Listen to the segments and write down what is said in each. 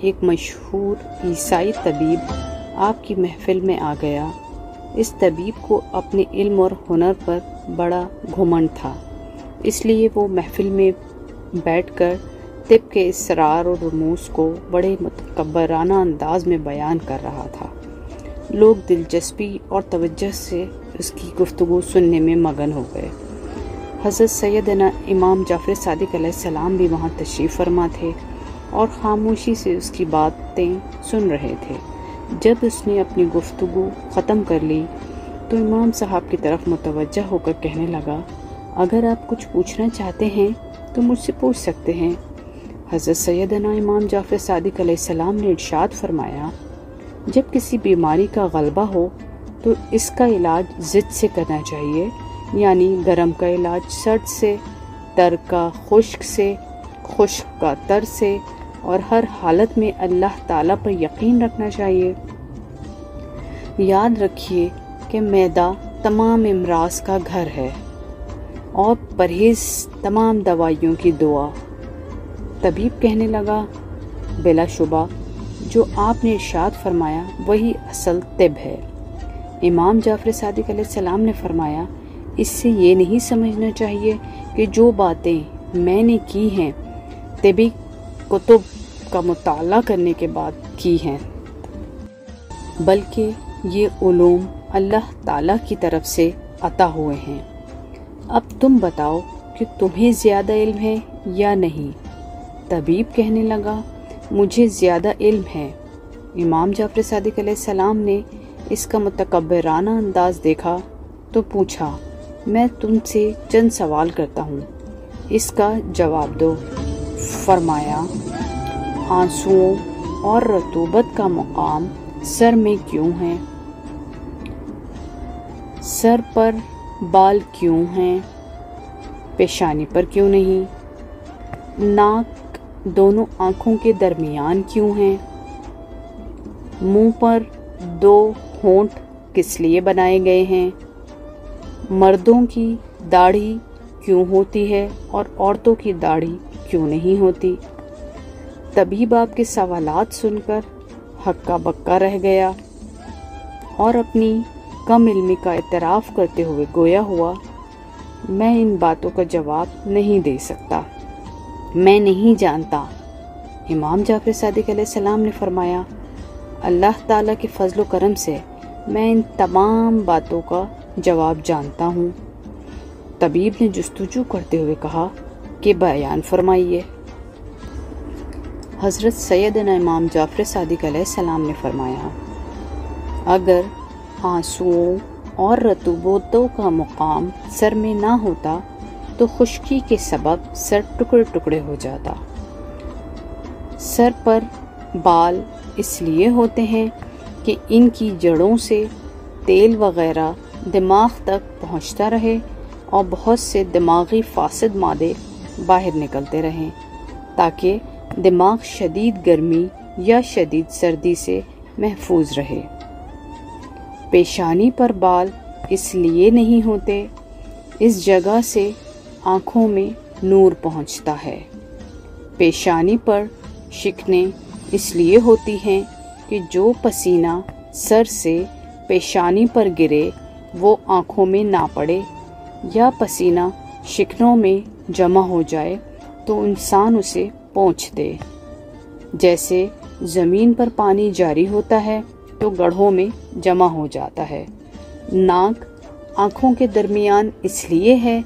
ایک مشہور عیسائی طبیب آپ کی محفل میں آ گیا۔ اس طبیب کو اپنے علم اور ہنر پر بڑا گھمنڈ تھا، اس لیے وہ محفل میں بیٹھ کر طب کے اسرار اور رموز کو بڑے متکبرانہ انداز میں بیان کر رہا تھا۔ لوگ دلچسپی اور توجہ سے اس کی گفتگو سننے میں مگن ہو گئے۔ حضرت سیدنا امام جعفر صادق علیہ السلام بھی وہاں تشریف فرما تھے اور خاموشی سے اس کی باتیں سن رہے تھے۔ جب اس نے اپنی گفتگو ختم کر لی تو امام صاحب کی طرف متوجہ ہو کر کہنے لگا، اگر آپ کچھ پوچھنا چاہتے ہیں تو مجھ سے پوچھ سکتے ہیں۔ حضرت سیدنا امام جعفر صادق علیہ السلام نے ارشاد فرمایا، جب کسی بیماری کا غلبہ ہو تو اس کا علاج ضد سے کرنا چاہیے، یعنی گرم کا علاج سرد سے، تر کا خشک سے، خشک کا تر سے، اور ہر حالت میں اللہ تعالیٰ پر یقین رکھنا چاہیے۔ یاد رکھیے کہ معدہ تمام امراض کا گھر ہے اور پرہیز تمام دوائیوں کی دعا۔ طبیب کہنے لگا، بلا شبہ جو آپ نے ارشاد فرمایا وہی اصل طب ہے۔ امام جعفر صادق علیہ السلام نے فرمایا، اس سے یہ نہیں سمجھنا چاہیے کہ جو باتیں میں نے کی ہیں طبی کتب کا مطالعہ کرنے کے بعد کی ہیں، بلکہ یہ علوم اللہ تعالیٰ کی طرف سے عطا ہوئے ہیں۔ اب تم بتاؤ کہ تمہیں زیادہ علم ہے یا نہیں؟ طبیب کہنے لگا، مجھے زیادہ علم ہے۔ امام جعفر صادق علیہ السلام نے اس کا متکبرانہ انداز دیکھا تو پوچھا، میں تم سے چند سوال کرتا ہوں، اس کا جواب دو۔ فرمایا، آنسوؤں اور رطوبت کا مقام سر میں کیوں ہے؟ سر پر بال کیوں ہیں؟ پیشانی پر کیوں نہیں؟ ناک دونوں آنکھوں کے درمیان کیوں ہیں؟ منہ پر دو ہونٹ کس لیے بنائے گئے ہیں؟ مردوں کی داڑھی کیوں ہوتی ہے اور عورتوں کی داڑھی کیوں نہیں ہوتی؟ طبیب آپ کے سوالات سن کر ہکا بکا رہ گیا اور اپنی کم علمی کا اعتراف کرتے ہوئے گویا ہوا، میں ان باتوں کا جواب نہیں دے سکتا، میں نہیں جانتا۔ امام جعفر صادق علیہ السلام نے فرمایا، اللہ تعالیٰ کے فضل و کرم سے میں ان تمام باتوں کا جواب جانتا ہوں۔ طبیب نے جستجو کرتے ہوئے کہا کہ بیان فرمائیے۔ حضرت سیدنا امام جعفر صادق علیہ السلام نے فرمایا، اگر آنسوؤں اور رطوبتوں کا مقام سر میں نہ ہوتا تو خشکی کے سبب سر ٹکڑے ٹکڑے ہو جاتا۔ سر پر بال اس لیے ہوتے ہیں کہ ان کی جڑوں سے تیل وغیرہ دماغ تک پہنچتا رہے اور بہت سے دماغی فاسد مادے باہر نکلتے رہیں، تاکہ دماغ شدید گرمی یا شدید سردی سے محفوظ رہے۔ پیشانی پر بال اس لیے نہیں ہوتے، اس جگہ سے آنکھوں میں نور پہنچتا ہے۔ پیشانی پر شکنیں اس لیے ہوتی ہیں کہ جو پسینہ سر سے پیشانی پر گرے وہ آنکھوں میں نہ پڑے، یا پسینہ شکنوں میں جمع ہو جائے تو انسان اسے پونچھ دے۔ جیسے زمین پر پانی جاری ہوتا ہے تو گڑھوں میں جمع ہو جاتا ہے۔ ناک آنکھوں کے درمیان اس لیے ہے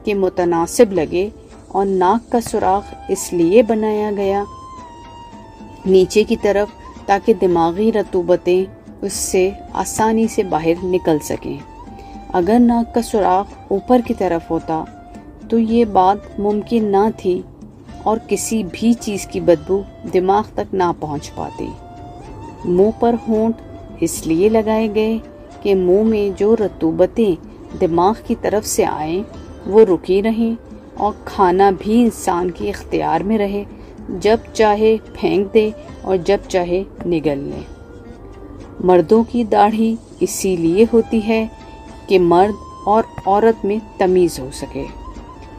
کہ متناسب لگے، اور ناک کا سوراخ اس لیے بنایا گیا نیچے کی طرف تاکہ دماغی رطوبتیں اس سے آسانی سے باہر نکل سکیں۔ اگر ناک کا سوراخ اوپر کی طرف ہوتا تو یہ بات ممکن نہ تھی اور کسی بھی چیز کی بدبو دماغ تک نہ پہنچ پاتی۔ منہ پر ہونٹ اس لیے لگائے گئے کہ منہ میں جو رطوبتیں دماغ کی طرف سے آئیں وہ رکی رہیں اور کھانا بھی انسان کے اختیار میں رہے، جب چاہے پھینک دے اور جب چاہے نگل لے۔ مردوں کی داڑھی اسی لیے ہوتی ہے کہ مرد اور عورت میں تمیز ہو سکے۔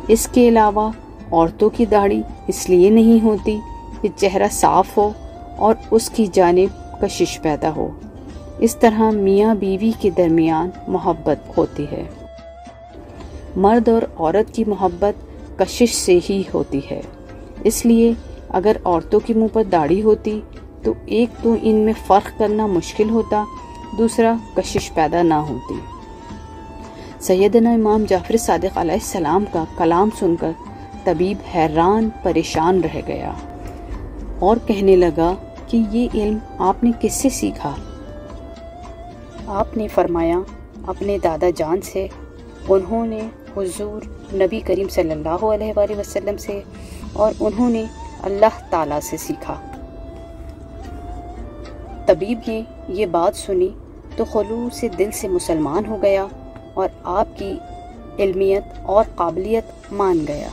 اس کے علاوہ عورتوں کی داڑھی اس لیے نہیں ہوتی کہ چہرہ صاف ہو اور اس کی جانب کشش پیدا ہو۔ اس طرح میاں بیوی کے درمیان محبت ہوتی ہے۔ مرد اور عورت کی محبت کشش سے ہی ہوتی ہے۔ اس لیے اگر عورتوں کے منہ پر داڑھی ہوتی تو ایک تو ان میں فرق کرنا مشکل ہوتا، دوسرا کشش پیدا نہ ہوتی۔ سیدنا امام جعفر صادق علیہ السلام کا کلام سن کر طبیب حیران پریشان رہ گیا اور کہنے لگا کہ یہ علم آپ نے کس سے سیکھا؟ آپ نے فرمایا اپنے دادا جان سے۔ انہوں نے حضور نبی کریم صلی اللہ علیہ وآلہ وسلم سے، اور انہوں نے اللہ تعالیٰ سے سیکھا۔ طبیب نے یہ بات سنی تو خلوص دل سے مسلمان ہو گیا اور آپ کی علمیت اور قابلیت مان گیا۔